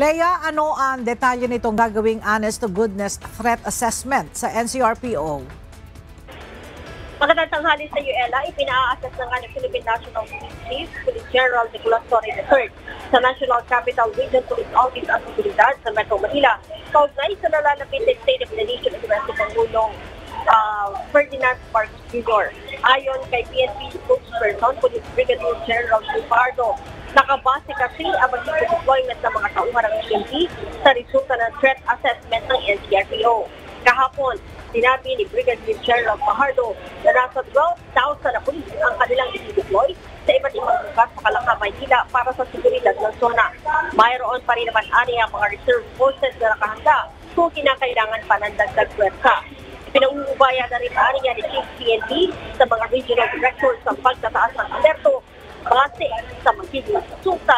Leia, ano ang detalye nitong gagawing honest-to-goodness threat assessment sa NCRPO? Magandang tanghali sa iyo, Ella. Ipina-assess ng Philippine National Police Chief, Police General Nicolas Torre III sa National Capital Region Police Office at Seguridad sa Metro Manila. Kaugnay sa nalalapit na State of the Nation address ng Pangulong Ferdinand Marcos Jr. Ayon kay PNP spokesperson, Police Brigadier General Lupardo, nakabase kasi ang magiging deployment ng mga tauhan ng PNP sa resulta ng threat assessment ng NCRPO. Kahapon, sinabi ni Brigadier General Fajardo na nasa 12,000 na pulis ang kanilang i-deploy sa iba't ibang lugar sa Calacca, Maynila para sa seguridad ng zona. Mayroon pa rin naman ang mga reserve forces na nakahanda kung kinakailangan pa ng dagdag pwersa. Pinauubaya na rin niya ni Chief PNP sa mga regional directors sa pagtataas ng alerto base sa magiging resulta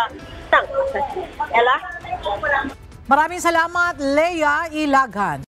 ng assessment. Ella? Maraming salamat, Leia Ilaghan.